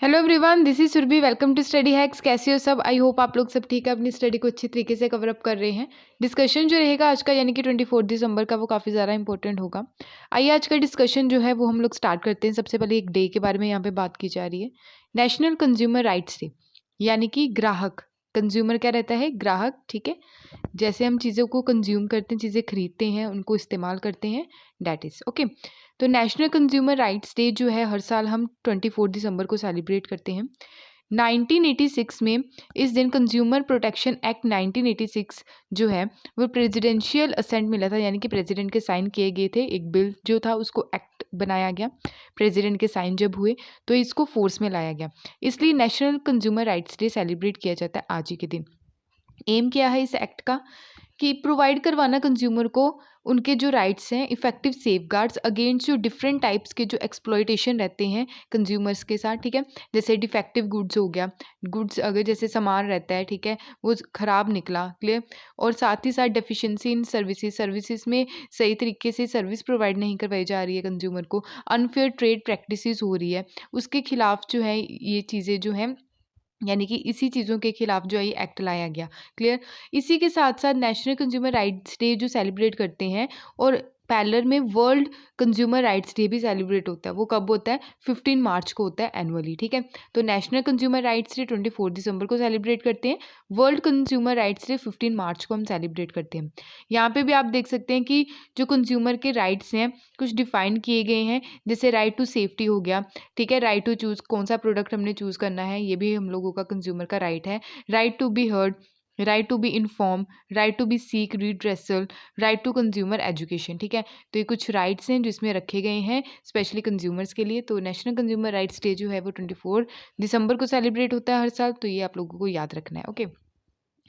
Hello everyone, this is Surabhi. Welcome to study hacks. कैसे हो सब? आई होप आप लोग सब ठीक है, अपनी स्टडी को अच्छी तरीके से कवर अप कर रहे हैं। डिस्कशन जो रहेगा आज का यानी कि 24 दिसंबर का, वो काफ़ी ज़्यादा इंपॉर्टेंट होगा। आइए आज का डिस्कशन जो है वो हम लोग स्टार्ट करते हैं। सबसे पहले एक डे के बारे में यहाँ पे बात की जा रही है, नेशनल कंज्यूमर राइट्स डे, यानी कि ग्राहक। कंज्यूमर क्या रहता है? ग्राहक, ठीक है। जैसे हम चीज़ों को कंज्यूम करते हैं, चीज़ें खरीदते हैं, उनको इस्तेमाल करते हैं, डैट इज़ ओके। तो नेशनल कंज्यूमर राइट्स डे जो है हर साल हम 24 दिसंबर को सेलिब्रेट करते हैं। 1986 में इस दिन कंज्यूमर प्रोटेक्शन एक्ट 1986 जो है वो प्रेसिडेंशियल असेंट मिला था, यानी कि प्रेसिडेंट के साइन किए गए थे। एक बिल जो था उसको एक्ट बनाया गया, प्रेसिडेंट के साइन जब हुए तो इसको फोर्स में लाया गया। इसलिए national consumer rights day celebrate किया जाता है आज ही के दिन। एम क्या है इस एक्ट का कि प्रोवाइड करवाना कंज्यूमर को उनके जो राइट्स हैं, इफेक्टिव सेफगार्ड्स अगेंस्ट जो डिफरेंट टाइप्स के जो एक्सप्लॉयटेशन रहते हैं कंज्यूमर्स के साथ, ठीक है। जैसे डिफेक्टिव गुड्स हो गया, गुड्स अगर जैसे सामान रहता है, ठीक है, वो ख़राब निकला, क्लियर। और साथ ही साथ डेफिशिएंसी इन सर्विसेज में सही तरीके से सर्विस प्रोवाइड नहीं करवाई जा रही है कंज्यूमर को, अनफेयर ट्रेड प्रैक्टिसेस हो रही है, उसके खिलाफ जो है ये चीज़ें जो हैं, यानी कि इसी चीज़ों के खिलाफ जो है ये एक्ट लाया गया, क्लियर। इसी के साथ साथ नेशनल कंज्यूमर राइट्स डे जो सेलिब्रेट करते हैं, और पैरेलल में वर्ल्ड कंज्यूमर राइट्स डे भी सेलिब्रेट होता है। वो कब होता है? 15 मार्च को होता है एनुअली, ठीक है। तो नेशनल कंज्यूमर राइट्स डे 24 दिसंबर को सेलिब्रेट करते हैं, वर्ल्ड कंज्यूमर राइट्स डे 15 मार्च को हम सेलिब्रेट करते हैं। यहाँ पे भी आप देख सकते हैं कि जो कंज्यूमर के राइट्स हैं कुछ डिफाइन किए गए हैं, जैसे राइट टू सेफ्टी हो गया, ठीक है। राइट टू चूज़ कौन सा प्रोडक्ट हमने चूज़ करना है, ये भी हम लोगों का कंज्यूमर का राइट है। Right to be heard, right to be inform, right to be seek redressal, right to consumer education, ठीक है। तो ये कुछ राइट्स हैं जो इसमें रखे गए हैं स्पेशली कंज्यूमर्स के लिए। तो नेशनल कंज्यूमर राइट्स डे जो है वो 24 दिसंबर को सेलिब्रेट होता है हर साल, तो ये आप लोगों को याद रखना है, ओके।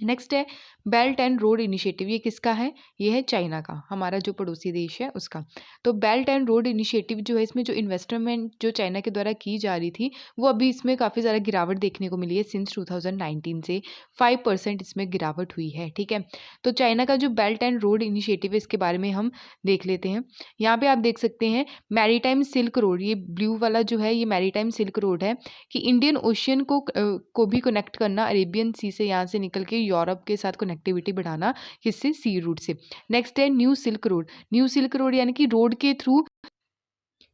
नेक्स्ट है बेल्ट एंड रोड इनिशिएटिव। ये किसका है? ये है चाइना का, हमारा जो पड़ोसी देश है उसका। तो बेल्ट एंड रोड इनिशिएटिव जो है, इसमें जो इन्वेस्टमेंट जो चाइना के द्वारा की जा रही थी वो अभी इसमें काफ़ी ज़्यादा गिरावट देखने को मिली है। सिंस 2019 से 5% इसमें गिरावट हुई है, ठीक है। तो चाइना का जो बेल्ट एंड रोड इनिशिएटिव है इसके बारे में हम देख लेते हैं। यहाँ पे आप देख सकते हैं मैरीटाइम सिल्क रोड, ये ब्लू वाला जो है ये मैरीटाइम सिल्क रोड है, कि इंडियन ओशियन को भी कनेक्ट करना, अरेबियन सी से यहाँ से निकल के यूरोप के साथ कनेक्टिविटी बढ़ाना, किससे? सी रूट से। नेक्स्ट है new silk road. New silk road यानी कि रोड के थ्रू,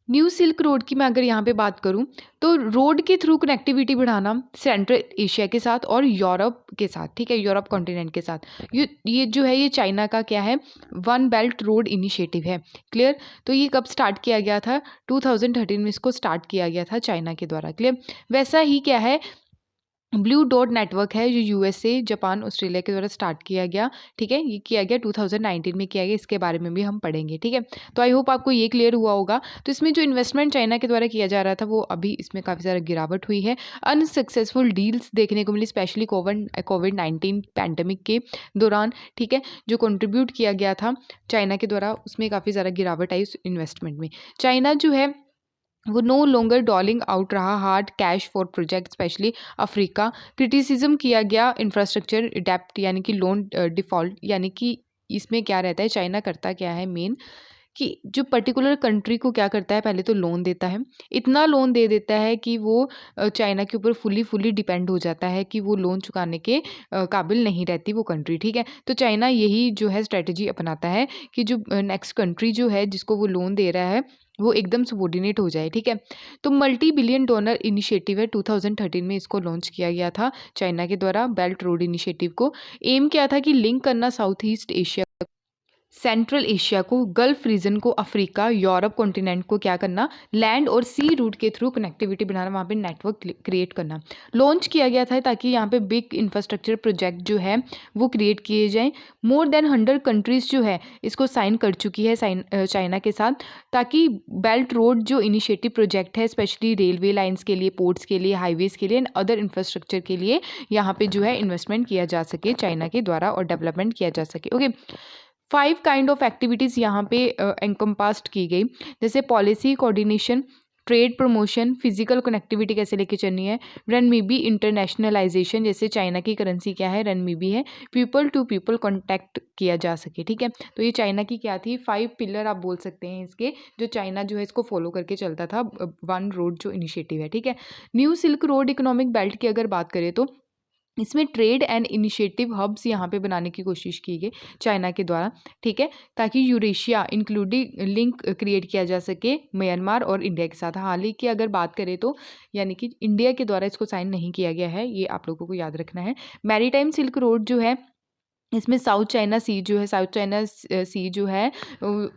न्यू सिल्क रोड की मैं अगर यहाँ पे बात करूँ तो रोड के थ्रू कनेक्टिविटी बढ़ाना सेंट्रल एशिया के साथ और यूरोप के साथ, ठीक है, यूरोप कॉन्टिनेंट के साथ। ये जो है ये चाइना का क्या है? वन बेल्ट रोड इनिशिएटिव है, क्लियर। तो ये कब स्टार्ट किया गया था? 2013 में इसको स्टार्ट किया गया था चाइना के द्वारा, क्लियर। वैसा ही क्या है ब्लू डॉट नेटवर्क है जो यूएसए, जापान, ऑस्ट्रेलिया के द्वारा स्टार्ट किया गया, ठीक है। ये किया गया 2019 में किया गया, इसके बारे में भी हम पढ़ेंगे, ठीक है। तो आई होप आपको ये क्लियर हुआ होगा। तो इसमें जो इन्वेस्टमेंट चाइना के द्वारा किया जा रहा था वो अभी इसमें काफ़ी ज़्यादा गिरावट हुई है। अनसक्सेसफुल डील्स देखने को मिली स्पेशली कोविड-19 पैंडमिक के दौरान, ठीक है। जो कंट्रीब्यूट किया गया था चाइना के द्वारा उसमें काफ़ी ज़्यादा गिरावट आई उस इन्वेस्टमेंट में। चाइना जो है वो नो लॉन्गर डॉलिंग आउट रहा hard cash for project specially Africa. Criticism किया गया इंफ्रास्ट्रक्चर डेप्ट, यानी कि लोन डिफ़ॉल्ट, यानी कि इसमें क्या रहता है, चाइना करता क्या है मेन कि जो पर्टिकुलर कंट्री को क्या करता है, पहले तो लोन देता है। इतना लोन दे देता है कि वो चाइना के ऊपर फुली डिपेंड हो जाता है, कि वो लोन चुकाने के काबिल नहीं रहती वो कंट्री, ठीक है। तो चाइना यही जो है स्ट्रेटजी अपनाता है कि जो नेक्स्ट कंट्री जो है जिसको वो लोन दे रहा है वो एकदम सबॉर्डिनेट हो जाए, ठीक है। तो मल्टी बिलियन डॉलर इनिशिएटिव है, 2013 में इसको लॉन्च किया गया था चाइना के द्वारा, बेल्ट रोड इनिशिएटिव को। एम क्या था कि लिंक करना south east Asia, central Asia को, गल्फ रीजन को, अफ्रीका, यूरोप कॉन्टिनेंट को क्या करना, लैंड और सी रूट के थ्रू कनेक्टिविटी बनाना, वहाँ पे नेटवर्क क्रिएट करना। लॉन्च किया गया था ताकि यहाँ पे बिग इंफ्रास्ट्रक्चर प्रोजेक्ट जो है वो क्रिएट किए जाएं। मोर देन 100 कंट्रीज जो है इसको साइन कर चुकी है चाइना के साथ, ताकि बेल्ट रोड जो इनिशिएटिव प्रोजेक्ट है स्पेशली रेलवे लाइन्स के लिए, पोर्ट्स के लिए, हाईवेज के लिए एंड अदर इंफ्रास्ट्रक्चर के लिए यहाँ पे जो है इन्वेस्टमेंट किया जा सके चाइना के द्वारा और डेवलपमेंट किया जा सके, ओके। 5 काइंड ऑफ एक्टिविटीज़ यहाँ पे एनकम्पास्ड की गई, जैसे policy coordination, trade promotion, physical connectivity कैसे लेके चलनी है, रनमीबी इंटरनेशनलाइजेशन, जैसे चाइना की करेंसी क्या है, रनमीबी है, पीपल टू पीपल कॉन्टैक्ट किया जा सके, ठीक है। तो ये चाइना की क्या थी, 5 पिलर आप बोल सकते हैं इसके, जो चाइना जो है इसको फॉलो करके चलता था, वन रोड जो इनिशिएटिव है, ठीक है। New silk road economic belt की अगर बात करें तो इसमें ट्रेड एंड इनिशिएटिव हब्स यहाँ पे बनाने की कोशिश की गई चाइना के द्वारा, ठीक है, ताकि यूरेशिया इंक्लूडिंग लिंक क्रिएट किया जा सके म्यांमार और इंडिया के साथ। हाल ही की अगर बात करें तो यानी कि इंडिया के द्वारा इसको साइन नहीं किया गया है, ये आप लोगों को याद रखना है। मैरीटाइम सिल्क रोड जो है इसमें साउथ चाइना सी जो है, साउथ चाइना सी जो है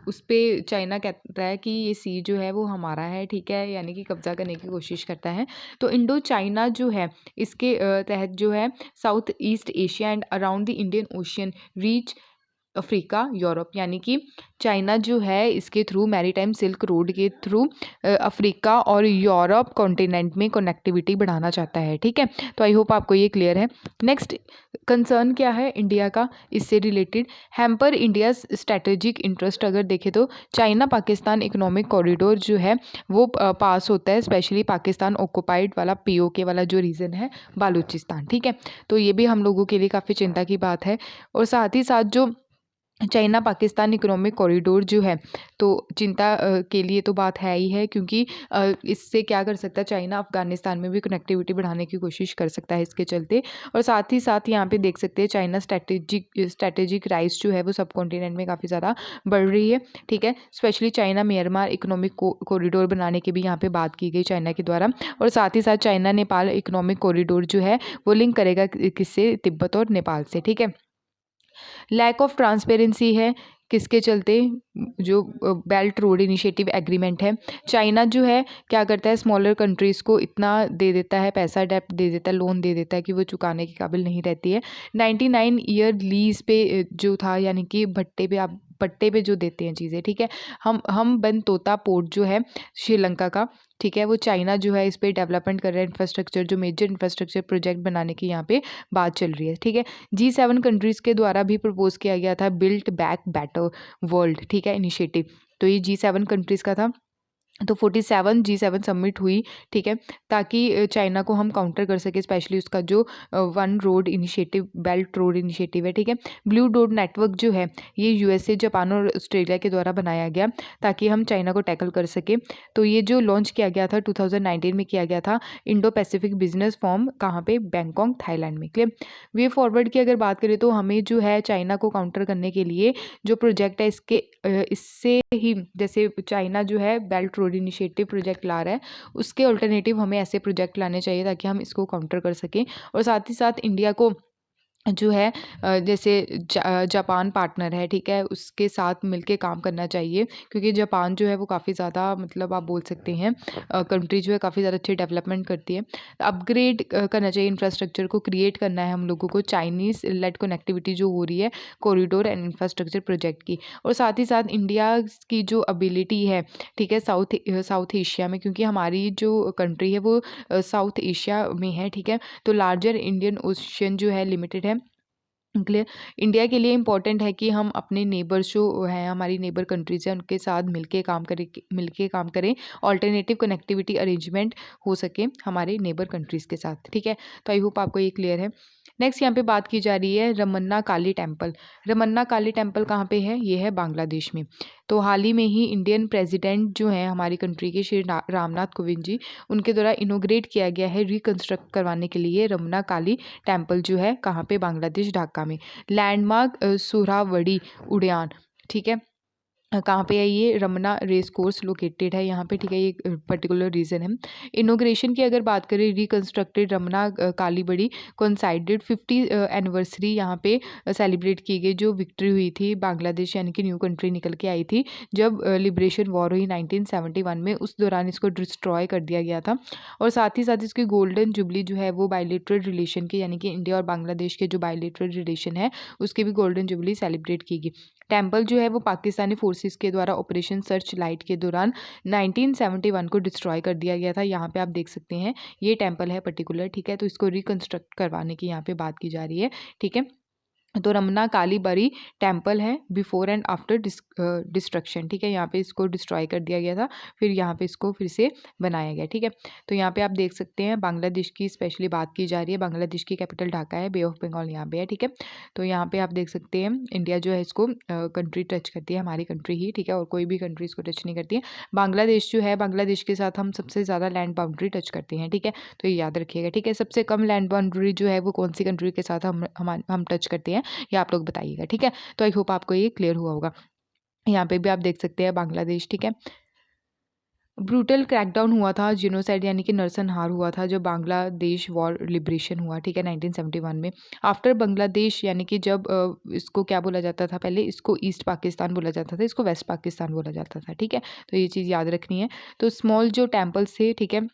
उस पे चाइना कहता है कि ये सी जो है वो हमारा है, ठीक है, यानी कि कब्जा करने की कोशिश करता है। तो इंडो चाइना जो है इसके तहत जो है south east Asia and around the Indian ocean reach Africa Europe, यानी कि चाइना जो है इसके थ्रू मैरीटाइम सिल्क रोड के थ्रू अफ्रीका और यूरोप कॉन्टिनेंट में कनेक्टिविटी बढ़ाना चाहता है, ठीक है। तो आई होप आपको ये क्लियर है। नेक्स्ट कंसर्न क्या है इंडिया का इससे related, hamper India strategic interest अगर देखें तो चाइना पाकिस्तान इकोनॉमिक कॉरिडोर जो है वो पास होता है, स्पेशली पाकिस्तान ऑक्युपाइड वाला पीओके वाला जो रीजन है बालूचिस्तान, ठीक है। तो ये भी हम लोगों के लिए काफ़ी चिंता की बात है। और साथ ही साथ जो चाइना पाकिस्तान इकोनॉमिक कॉरिडोर जो है तो चिंता के लिए तो बात है ही है, क्योंकि इससे क्या कर सकता है चाइना अफगानिस्तान में भी कनेक्टिविटी बढ़ाने की कोशिश कर सकता है इसके चलते। और साथ ही साथ यहाँ पे देख सकते हैं चाइना स्ट्रेटेजिक राइज जो है वो सब कॉन्टिनेंट में काफ़ी ज़्यादा बढ़ रही है, ठीक है। Specially China Myanmar economic corridor बनाने की भी यहाँ पे बात की गई चाइना के द्वारा। और साथ ही साथ चाइना नेपाल इकोनॉमिक कॉरिडोर जो है वो लिंक करेगा किससे, तिब्बत और नेपाल से, ठीक है। लैक ऑफ ट्रांसपेरेंसी है किसके चलते, जो बेल्ट रोड इनिशिएटिव एग्रीमेंट है, चाइना जो है क्या करता है स्मॉलर कंट्रीज़ को इतना दे देता है, पैसा डेप्ट दे देता है, लोन दे देता है कि वो चुकाने के काबिल नहीं रहती है। 99 ईयर लीज पे जो था, यानी कि भट्टे पे आप पट्टे पे जो देते हैं चीज़ें, ठीक है। हम बनतोता पोर्ट जो है श्रीलंका का, ठीक है, वो चाइना जो है इस पे डेवलपमेंट कर रहा है इंफ्रास्ट्रक्चर, जो मेजर इंफ्रास्ट्रक्चर प्रोजेक्ट बनाने की यहाँ पे बात चल रही है, ठीक है। G7 कंट्रीज़ के द्वारा भी प्रपोज किया गया था बिल्ट बैक बेटर वर्ल्ड, ठीक है, इनिशिएटिव। तो ये G7 कंट्रीज़ का था। तो 47 G7 सबमिट हुई, ठीक है, ताकि चाइना को हम काउंटर कर सके, स्पेशली उसका जो one road initiative belt road initiative है, ठीक है। ब्लू डॉट नेटवर्क जो है ये यूएसए जापान और ऑस्ट्रेलिया के द्वारा बनाया गया ताकि हम चाइना को टैकल कर सके। तो ये जो लॉन्च किया गया था 2019 में किया गया था, इंडो पैसिफिक बिजनेस फॉर्म, कहाँ पे, बैंकॉक थाईलैंड में, क्लियर। वे फॉरवर्ड की अगर बात करें तो हमें जो है चाइना को काउंटर करने के लिए जो प्रोजेक्ट है इससे ही, जैसे चाइना जो है बेल्ट रोड इनिशिएटिव प्रोजेक्ट ला रहा है, उसके अल्टरनेटिव हमें ऐसे प्रोजेक्ट लाने चाहिए ताकि हम इसको काउंटर कर सकें। और साथ ही साथ इंडिया को जो है जैसे जापान पार्टनर है, ठीक है, उसके साथ मिलके काम करना चाहिए, क्योंकि जापान जो है वो काफ़ी ज़्यादा, मतलब आप बोल सकते हैं कंट्री जो है काफ़ी ज़्यादा अच्छी डेवलपमेंट करती है। अपग्रेड करना चाहिए इंफ्रास्ट्रक्चर को, क्रिएट करना है हम लोगों को चाइनीज़ लेड कनेक्टिविटी जो हो रही है कॉरिडोर एंड इंफ्रास्ट्रक्चर प्रोजेक्ट की। और साथ ही साथ इंडिया की जो एबिलिटी है, ठीक है, साउथ एशिया में, क्योंकि हमारी जो कंट्री है वो साउथ एशिया में है, ठीक है, तो लार्जर इंडियन ओशियन जो है लिमिटेड है, क्लियर। इंडिया के लिए इम्पॉर्टेंट है कि हम अपने नेबर्स जो हैं, हमारी नेबर कंट्रीज़ हैं, उनके साथ मिलके काम करें, ऑल्टरनेटिव कनेक्टिविटी अरेंजमेंट हो सके हमारे नेबर कंट्रीज़ के साथ, ठीक है। तो आई होप आपको ये क्लियर है। नेक्स्ट यहाँ पे बात की जा रही है रमन्ना काली टेम्पल। रमन्ना काली टेम्पल कहाँ पे है, ये है बांग्लादेश में। तो हाल ही में ही इंडियन प्रेसिडेंट जो हैं हमारी कंट्री के, श्री रामनाथ कोविंद जी, उनके द्वारा इनोग्रेट किया गया है रिकंस्ट्रक्ट करवाने के लिए रमन्ना काली टेम्पल जो है, कहाँ पे, बांग्लादेश ढाका में। लैंडमार्क सुहरावड़ी उद्यान, ठीक है, कहाँ पे है ये, रमना रेस कोर्स लोकेटेड है यहाँ पे, ठीक है, ये पर्टिकुलर रीज़न है। इनोग्रेशन की अगर बात करें, रिकंस्ट्रक्टेड रमना काली बड़ी कोइंसाइडेड 50 एनिवर्सरी यहाँ पे सेलिब्रेट की गई, जो विक्ट्री हुई थी बांग्लादेश यानी कि न्यू कंट्री निकल के आई थी जब लिबरेशन वॉर हुई 1971 में, उस दौरान इसको डिस्ट्रॉय कर दिया गया था। और साथ ही साथ इसकी गोल्डन जुबली जो है वो बायलेटरल रिलेशन की, यानी कि इंडिया और बांग्लादेश के जो बायलेटरल रिलेशन है उसकी भी गोल्डन जुबली सेलिब्रेट की गई। टेम्पल जो है वो पाकिस्तानी फोर्सेस के द्वारा ऑपरेशन सर्च लाइट के दौरान 1971 को डिस्ट्रॉय कर दिया गया था। यहाँ पे आप देख सकते हैं ये टेम्पल है पर्टिकुलर, ठीक है, तो इसको रिकंस्ट्रक्ट करवाने की यहाँ पे बात की जा रही है, ठीक है। तो रमना कालीबाड़ी टेम्पल है बिफोर एंड आफ्टर डिस्ट्रक्शन, ठीक है। यहाँ पे इसको डिस्ट्रॉय कर दिया गया था, फिर यहाँ पे इसको फिर से बनाया गया, ठीक है। तो यहाँ पे आप देख सकते हैं बांग्लादेश की स्पेशली बात की जा रही है। बांग्लादेश की कैपिटल ढाका है, बे ऑफ बंगाल यहाँ पे है, ठीक है। तो यहाँ पे आप देख सकते हैं इंडिया जो है इसको कंट्री टच करती है, हमारी कंट्री ही, ठीक है, और कोई भी कंट्री इसको टच नहीं करती है। बांग्लादेश जो है, बांग्लादेश के साथ हम सबसे ज़्यादा लैंड बाउंड्री टच करते हैं, ठीक है। तो ये याद रखिएगा, ठीक है। सबसे कम लैंड बाउंड्री जो है वो कौन सी कंट्री के साथ हम टच करते हैं, ये आप लोग बताइएगा, ठीक है। तो आई होप आपको ये क्लियर हुआ होगा। यहाँ पे भी आप देख सकते हैं बांग्लादेश, ठीक है। ब्रूटल क्रैकडाउन हुआ था, जिनोसाइड यानी कि नरसंहार हुआ था जब बांग्लादेश वॉर लिबरेशन हुआ, ठीक है, 1971 में। आफ्टर बांग्लादेश यानी कि जब इसको क्या बोला जाता था, पहले इसको ईस्ट पाकिस्तान बोला जाता था, इसको वेस्ट पाकिस्तान बोला जाता था, ठीक है। तो ये चीज़ याद रखनी है। तो स्मॉल जो टेम्पल्स थे, ठीक है,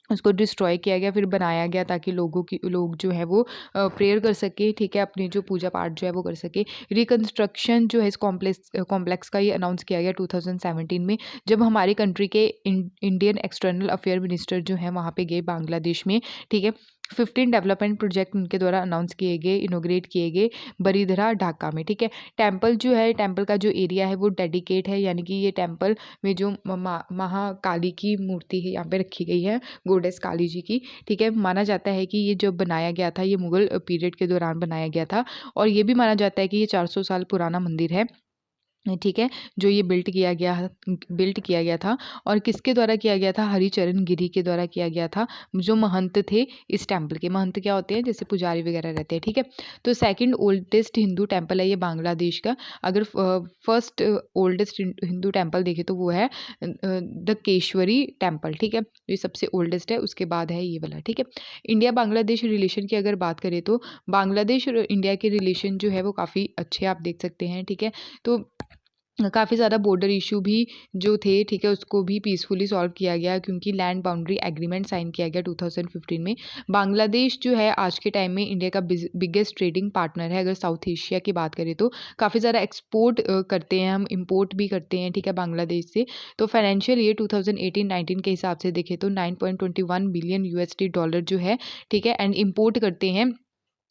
उसको डिस्ट्रॉय किया गया, फिर बनाया गया ताकि लोग जो है वो प्रेयर कर सके, ठीक है, अपनी जो पूजा पाठ जो है वो कर सके। रिकंस्ट्रक्शन जो है इस कॉम्प्लेक्स का ये अनाउंस किया गया 2017 में, जब हमारी कंट्री के इंडियन एक्सटर्नल अफेयर मिनिस्टर जो है वहाँ पे गए बांग्लादेश में, ठीक है। 15 डेवलपमेंट प्रोजेक्ट उनके द्वारा अनाउंस किए गए, इनोग्रेट किए गए बरीधरा ढाका में, ठीक है। टेम्पल जो है, टेम्पल का जो एरिया है वो डेडिकेट है, यानी कि ये टेम्पल में जो महाकाली की मूर्ति है यहाँ पे रखी गई है, गोडेस काली जी की, ठीक है। माना जाता है कि ये जब बनाया गया था, ये मुगल पीरियड के दौरान बनाया गया था, और ये भी माना जाता है कि ये 400 साल पुराना मंदिर है, ठीक है, जो ये बिल्ट किया गया था। और किसके द्वारा किया गया था, हरिचरण गिरी के द्वारा किया गया था, जो महंत थे इस टेम्पल के। महंत क्या होते हैं, जैसे पुजारी वगैरह रहते हैं, ठीक है। तो सेकंड ओल्डेस्ट हिंदू टेम्पल है ये बांग्लादेश का। अगर फर्स्ट ओल्डेस्ट हिंदू टेम्पल देखें तो वो है दकेश्वरी टेम्पल, ठीक है, ये सबसे ओल्डेस्ट है, उसके बाद है ये वाला, ठीक है। इंडिया बांग्लादेश रिलेशन की अगर बात करें तो बांग्लादेश और इंडिया के रिलेशन जो है वो काफ़ी अच्छे आप देख सकते हैं, ठीक है। तो काफ़ी ज़्यादा बॉर्डर इशू भी जो थे, ठीक है, उसको भी पीसफुली सॉल्व किया गया, क्योंकि लैंड बाउंड्री एग्रीमेंट साइन किया गया 2015 में। बांग्लादेश जो है आज के टाइम में इंडिया का बिगेस्ट ट्रेडिंग पार्टनर है। अगर साउथ एशिया की बात करें तो काफ़ी ज़्यादा एक्सपोर्ट करते हैं हम, इम्पोर्ट भी करते हैं, ठीक है, बांग्लादेश से। तो फाइनेंशियल ईयर 2018-19 के हिसाब से देखें तो 9.21 बिलियन यूएसडी डॉलर जो है, ठीक है, एंड इम्पोर्ट करते हैं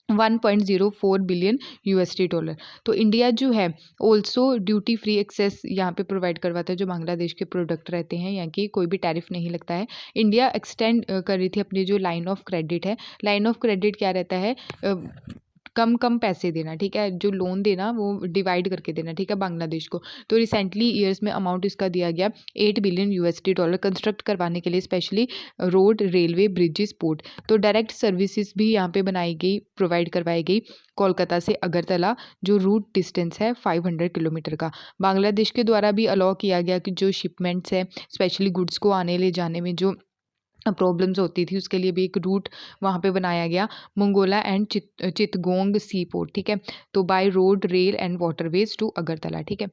1.04 बिलियन यूएसडी डॉलर। तो इंडिया जो है ऑल्सो ड्यूटी फ्री एक्सेस यहाँ पे प्रोवाइड करवाता है, जो बांग्लादेश के प्रोडक्ट रहते हैं, यहाँ की कोई भी टैरिफ नहीं लगता है। इंडिया एक्सटेंड कर रही थी अपनी जो लाइन ऑफ क्रेडिट है। लाइन ऑफ क्रेडिट क्या रहता है, कम कम पैसे देना, ठीक है, जो लोन देना वो डिवाइड करके देना, ठीक है, बांग्लादेश को। तो रिसेंटली ईयर्स में अमाउंट इसका दिया गया 8 बिलियन यूएसडी डॉलर कंस्ट्रक्ट करवाने के लिए, specially road, railway, bridges, port. तो डायरेक्ट सर्विसेज भी यहाँ पे बनाई गई, प्रोवाइड करवाई गई कोलकाता से अगरतला, जो रूट डिस्टेंस है 500 किलोमीटर का। बांग्लादेश के द्वारा भी अलाउ किया गया कि जो शिपमेंट्स है, स्पेशली गुड्स को आने ले जाने में जो प्रॉब्लम्स होती थी, उसके लिए भी एक रूट वहाँ पे बनाया गया, मंगोला एंड चितगोंग सी पोर्ट, ठीक है। तो by road, rail and waterways to Agartala, ठीक है।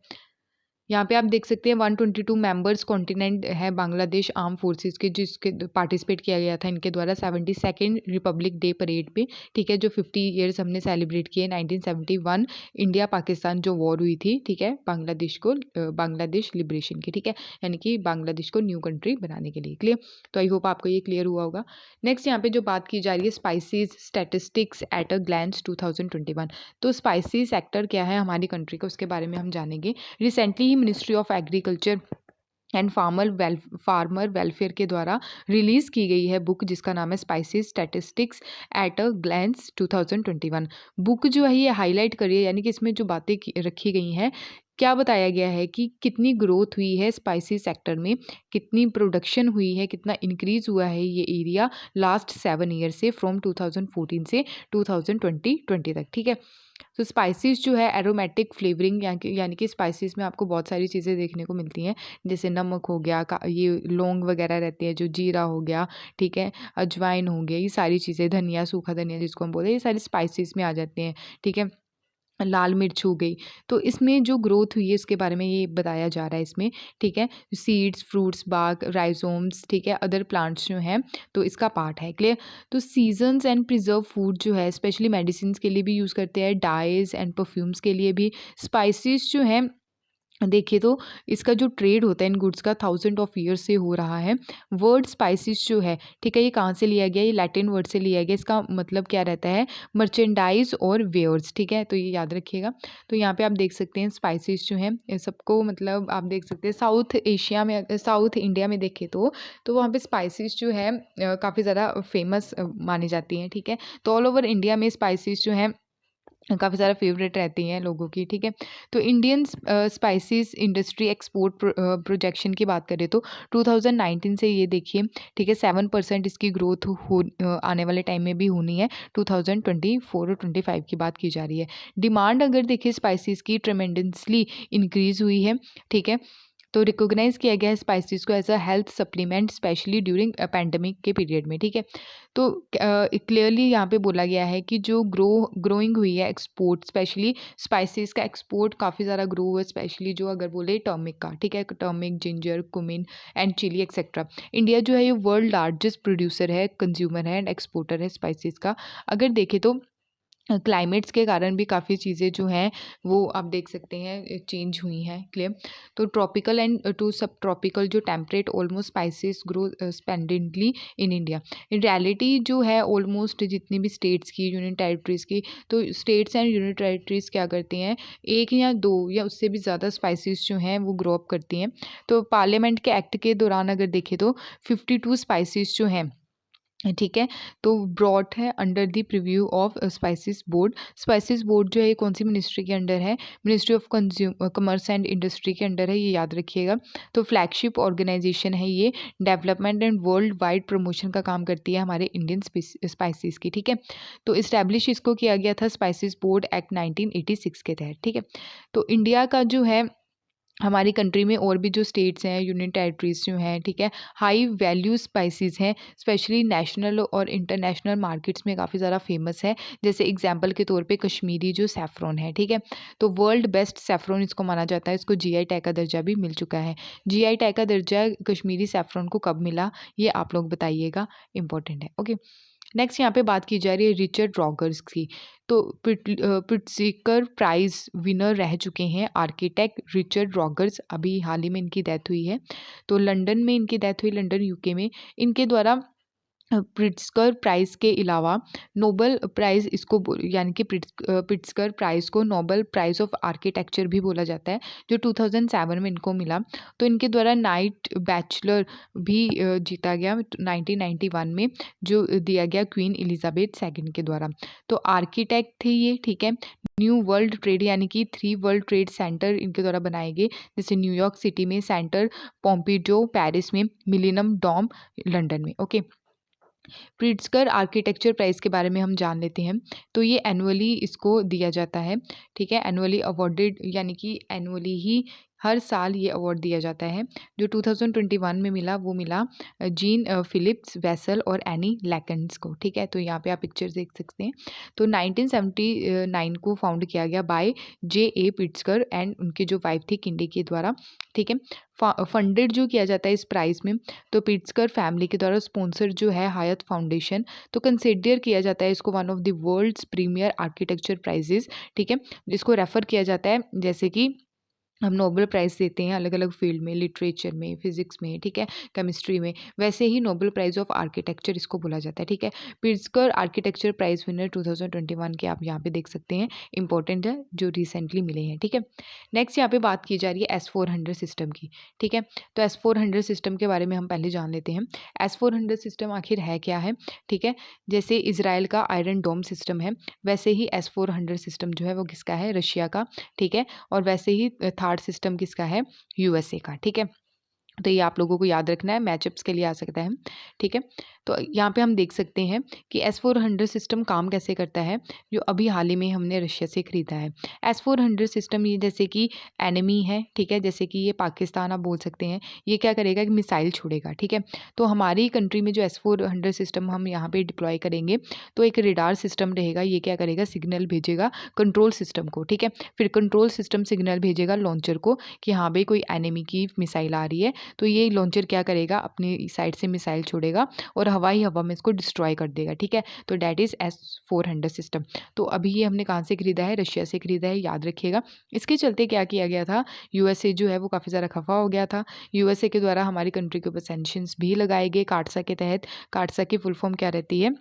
यहाँ पे आप देख सकते हैं 122 मेंबर्स कॉन्टिनेंट है बांग्लादेश आर्म फोर्सेस के, जिसके पार्टिसिपेट किया गया था इनके द्वारा 72nd रिपब्लिक डे परेड पे, ठीक है, जो 50 ईयर्स हमने सेलिब्रेट किए 1971 इंडिया पाकिस्तान जो वॉर हुई थी, ठीक है, बांग्लादेश लिबरेशन की, ठीक है, यानी कि बांग्लादेश को न्यू कंट्री बनाने के लिए। क्लियर? तो आई होप आपको ये क्लियर हुआ होगा। नेक्स्ट यहाँ पे जो बात की जा रही है spices statistics at a glance 2021। तो स्पाइसी सेक्टर क्या है हमारी कंट्री का, उसके बारे में हम जानेंगे। Recently ministry of agriculture and farmer welfare के द्वारा रिलीज़ की गई है बुक, जिसका नाम है spices statistics at a glance 2021। Book जो है ये हाईलाइट करिए, यानी कि इसमें जो बातें रखी गई हैं, क्या बताया गया है कि कितनी ग्रोथ हुई है स्पाइसी सेक्टर में, कितनी प्रोडक्शन हुई है, कितना इंक्रीज हुआ है ये एरिया लास्ट 7 ईयर से, फ्रॉम 2014 से 2020 तक, ठीक है। तो स्पाइसेस जो है एरोमेटिक फ्लेवरिंग, यानी कि स्पाइसेस में आपको बहुत सारी चीज़ें देखने को मिलती हैं, जैसे नमक हो गया, ये लौंग वगैरह रहते हैं, जो जीरा हो गया, ठीक है, अजवाइन हो गया, ये सारी चीज़ें, धनिया, सूखा धनिया जिसको हम बोलते हैं, ये सारी स्पाइसेस में आ जाते हैं, ठीक है, लाल मिर्च हो गई। तो इसमें जो ग्रोथ हुई है इसके बारे में ये बताया जा रहा है इसमें, ठीक है। सीड्स, फ्रूट्स, बाग, राइजोम्स, ठीक है, अदर प्लांट्स जो हैं, तो इसका पार्ट है। क्लियर? तो सीजन्स एंड प्रिजर्व फूड जो है स्पेशली मेडिसिन के लिए भी यूज़ करते हैं, डाइज एंड परफ्यूम्स के लिए भी। स्पाइसेस जो हैं देखिए तो इसका जो ट्रेड होता है इन गुड्स का थाउजेंड ऑफ ईयर्स से हो रहा है। वर्ड स्पाइसेस जो है, ठीक है, ये कहाँ से लिया गया? ये लैटिन वर्ड से लिया गया। इसका मतलब क्या रहता है? मर्चेंडाइज और वेयर्स, ठीक है, तो ये याद रखिएगा। तो यहाँ पे आप देख सकते हैं स्पाइसेस जो हैं ये सबको, मतलब आप देख सकते हैं साउथ एशिया में, साउथ इंडिया में देखें तो वहाँ पे स्पाइसेस जो है काफ़ी ज़्यादा फेमस मानी जाती हैं, ठीक है। तो ऑल ओवर इंडिया में स्पाइसेस जो हैं काफ़ी ज़्यादा फेवरेट रहती हैं लोगों की, ठीक है। तो Indian spices industry export projection की बात करें तो 2019 से ये देखिए, ठीक है, 7% इसकी ग्रोथ आने वाले टाइम में भी होनी है। 2024 और 25 की बात की जा रही है। डिमांड अगर देखिए स्पाइसेस की ट्रेमेंडसली इंक्रीज़ हुई है, ठीक है। तो रिकॉग्नाइज़ किया गया है स्पाइसेस को as a health supplement specially during pandemic के पीरियड में, ठीक है। तो क्लियरली यहाँ पे बोला गया है कि जो ग्रोइंग हुई है एक्सपोर्ट, स्पेशली स्पाइसेस का एक्सपोर्ट काफ़ी ज़्यादा ग्रो हुआ है, स्पेशली जो अगर बोले टर्मिक का, ठीक है, turmeric, ginger, cumin and chili etcetera. India जो है ये वर्ल्ड लार्जेस्ट प्रोड्यूसर है, कंज्यूमर है एंड एक्सपोर्टर है स्पाइसेस का। अगर देखें तो क्लाइमेट्स के कारण भी काफ़ी चीज़ें जो हैं वो आप देख सकते हैं चेंज हुई हैं, क्लियर। तो tropical and to subtropical जो temperate almost spices grow splendidly in India. In reality जो है ऑलमोस्ट जितनी भी स्टेट्स की, यूनियन टेरिटरीज़ की, तो स्टेट्स एंड यूनियन टेरिटरीज़ क्या करती हैं, एक या दो या उससे भी ज़्यादा स्पाइसेस जो हैं वो ग्रो अप करती हैं। तो पार्लियामेंट के एक्ट के दौरान अगर देखें तो 52 स्पाइसेस जो हैं, ठीक है, तो ब्रॉट है under the preview of spices board. Spices board जो है ये कौन सी मिनिस्ट्री के अंडर है? Ministry of commerce and industry के अंडर है, ये याद रखिएगा। तो फ्लैगशिप ऑर्गेनाइजेशन है ये, development and world wide promotion का काम करती है हमारे इंडियन स्पाइसेस की, ठीक है। तो इस्टेब्लिश इसको किया गया था स्पाइसेस बोर्ड एक्ट 1986 के तहत, ठीक है। तो इंडिया का जो है, हमारी कंट्री में और भी जो स्टेट्स हैं, यूनियन टेरिटरीज़ जो हैं, ठीक है, हाई वैल्यू स्पाइसेस हैं, स्पेशली नेशनल और इंटरनेशनल मार्केट्स में काफ़ी ज़्यादा फेमस है। जैसे एग्जांपल के तौर पे कश्मीरी जो सैफ़्रॉन है, ठीक है, तो वर्ल्ड बेस्ट सैफ़्रॉन इसको माना जाता है। इसको जीआई टैग का दर्जा भी मिल चुका है। जीआई टैग का दर्जा कश्मीरी सैफ़्रॉन को कब मिला, ये आप लोग बताइएगा, इंपॉर्टेंट है। ओके, नेक्स्ट यहाँ पे बात की जा रही है रिचर्ड रॉगर्स की। तो प्रिट्ज़कर प्राइज़ विनर रह चुके हैं आर्किटेक्ट रिचर्ड रॉगर्स। अभी हाल ही में इनकी डेथ हुई है। तो लंदन में इनकी डेथ हुई, लंदन यूके में। इनके द्वारा प्रिट्ज़कर प्राइज़ के अलावा नोबेल प्राइज़ इसको यानी कि प्रिट्ज़कर प्राइज़ को नोबेल प्राइज़ ऑफ आर्किटेक्चर भी बोला जाता है, जो 2007 में इनको मिला। तो इनके द्वारा नाइट बैचलर भी जीता गया 1991 में, जो दिया गया क्वीन एलिजाबेथ सेकंड के द्वारा। तो आर्किटेक्ट थे ये, ठीक है। न्यू वर्ल्ड ट्रेड यानी कि 3 वर्ल्ड ट्रेड सेंटर इनके द्वारा बनाए गए, जैसे न्यूयॉर्क सिटी में सेंटर पोम्पिडो, पेरिस में मिलेनियम डोम, लंदन में। ओके, प्रिट्ज़कर आर्किटेक्चर प्राइज़ के बारे में हम जान लेते हैं। तो ये एनुअली इसको दिया जाता है, ठीक है, एनुअली अवॉर्डेड, यानी कि एनुअली ही हर साल ये अवार्ड दिया जाता है। जो 2021 में मिला वो मिला जीन फिलिप्स वेसल और एनी लैकेंड्स को, ठीक है। तो यहाँ पे आप पिक्चर देख सकते हैं। तो 1979 को फाउंड किया गया बाय जे ए प्रिट्ज़कर एंड उनकी जो वाइफ थी किंडी के द्वारा, ठीक है। फंडेड जो किया जाता है इस प्राइज़ में, तो प्रिट्ज़कर फैमिली के द्वारा स्पॉन्सर जो है हायत फाउंडेशन। तो कंसिडर किया जाता है इसको one of the world's premier architecture prizes, ठीक है, जिसको रेफर किया जाता है जैसे कि हम नोबेल प्राइज़ देते हैं अलग अलग फील्ड में, लिटरेचर में, फिजिक्स में, ठीक है, केमिस्ट्री में, वैसे ही नोबेल प्राइज़ ऑफ आर्किटेक्चर इसको बोला जाता है, ठीक है। प्रिट्ज़कर आर्किटेक्चर प्राइज़ विनर 2021 के आप यहाँ पे देख सकते हैं, इंपॉर्टेंट है, जो रिसेंटली मिले हैं, ठीक है। नेक्स्ट यहाँ पे बात की जा रही है S400 सिस्टम की, ठीक है। तो S400 सिस्टम के बारे में हम पहले जान लेते हैं। S400 सिस्टम आखिर है क्या है, ठीक है। जैसे इजराइल का आयरन डोम सिस्टम है, वैसे ही S400 सिस्टम जो है वो किसका है? रशिया का, ठीक है। और वैसे ही थर्ड सिस्टम किसका है? यूएसए का, ठीक है। तो ये आप लोगों को याद रखना है, मैचअप्स के लिए आ सकता है, ठीक है। तो यहाँ पे हम देख सकते हैं कि S400 सिस्टम काम कैसे करता है, जो अभी हाल ही में हमने रशिया से ख़रीदा है। S400 सिस्टम ये जैसे कि एनिमी है, ठीक है, जैसे कि ये पाकिस्तान आप बोल सकते हैं, ये क्या करेगा कि मिसाइल छोड़ेगा, ठीक है। तो हमारी कंट्री में जो S400 सिस्टम हम यहाँ पे डिप्लॉय करेंगे, तो एक रेडार सिस्टम रहेगा, ये क्या करेगा? सिग्नल भेजेगा कंट्रोल सिस्टम को, ठीक है। फिर कंट्रोल सिस्टम सिग्नल भेजेगा लॉन्चर को कि हाँ भाई कोई एनिमी की मिसाइल आ रही है, तो ये लॉन्चर क्या करेगा? अपनी साइड से मिसाइल छोड़ेगा और हवा ही हवा में इसको डिस्ट्रॉय कर देगा, ठीक है। तो डैट इज़ S-400 सिस्टम। तो अभी ये हमने कहाँ से खरीदा है? रशिया से खरीदा है, याद रखिएगा। इसके चलते क्या किया गया था, यूएसए जो है वो काफ़ी ज़्यादा खफा हो गया था। यूएसए के द्वारा हमारी कंट्री के ऊपर सैंक्शंस भी लगाए गए काटसा के तहत। काटसा की फुल फॉर्म क्या रहती है?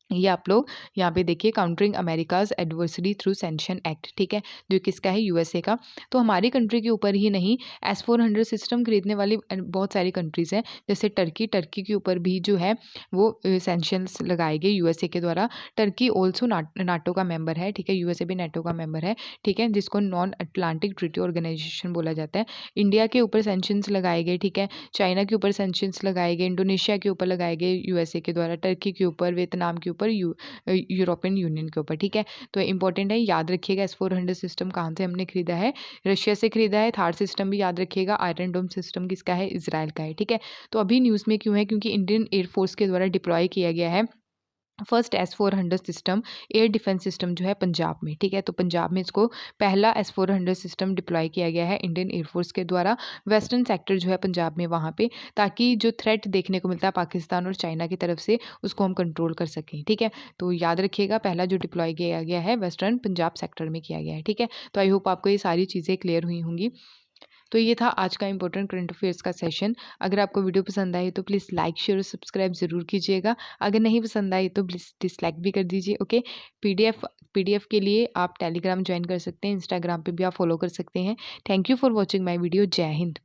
ये आप लोग यहाँ पे देखिए, countering America's adversary through sanction act, ठीक है, जो किसका है? यूएसए का। तो हमारी कंट्री के ऊपर ही नहीं, S-400 सिस्टम खरीदने वाली बहुत सारी कंट्रीज़ हैं, जैसे टर्की। टर्की के ऊपर भी जो है वो सैंक्शंस लगाए गए यूएसए के द्वारा। टर्की ऑल्सो नाटो का मेंबर है, ठीक है, यूएसए भी नाटो का मेंबर है, ठीक है, जिसको नॉन अटलांटिक ट्रीटी ऑर्गेनाइजेशन बोला जाता है। इंडिया के ऊपर सैंक्शंस लगाए गए, ठीक है, चाइना के ऊपर सैंक्शंस लगाए गए, इंडोनेशिया के ऊपर लगाए गए यूएसए के द्वारा, टर्की के ऊपर, वियतनाम के ऊपर, यूरोपियन यूनियन के ऊपर, ठीक है। तो इंपॉर्टेंट है, याद रखिएगा। S-400 सिस्टम कहाँ से हमने खरीदा है? रशिया से खरीदा है। थार सिस्टम भी याद रखिएगा, आयरन डोम सिस्टम किसका है? इजराइल का है, ठीक है। तो अभी न्यूज़ में क्यों है? क्योंकि इंडियन एयरफोर्स के द्वारा डिप्लॉय किया गया है first S-400 system, air defence system जो है पंजाब में, ठीक है। तो पंजाब में इसको पहला S-400 सिस्टम डिप्लॉय किया गया है इंडियन एयरफोर्स के द्वारा, वेस्टर्न सेक्टर जो है पंजाब में, वहाँ पे, ताकि जो थ्रेट देखने को मिलता है पाकिस्तान और चाइना की तरफ से, उसको हम कंट्रोल कर सकें, ठीक है। तो याद रखिएगा, पहला जो डिप्लॉय किया गया है वेस्टर्न पंजाब सेक्टर में किया गया है, ठीक है। तो आई होप आपको ये सारी चीज़ें क्लियर हुई होंगी। तो ये था आज का इंपॉर्टेंट करंट अफेयर्स का सेशन। अगर आपको वीडियो पसंद आई तो प्लीज़ लाइक, शेयर और सब्सक्राइब ज़रूर कीजिएगा। अगर नहीं पसंद आई तो प्लीज़ डिसलाइक भी कर दीजिए, ओके। पीडीएफ के लिए आप टेलीग्राम ज्वाइन कर सकते हैं, इंस्टाग्राम पे भी आप फॉलो कर सकते हैं। Thank you for watching my video. जय हिंद।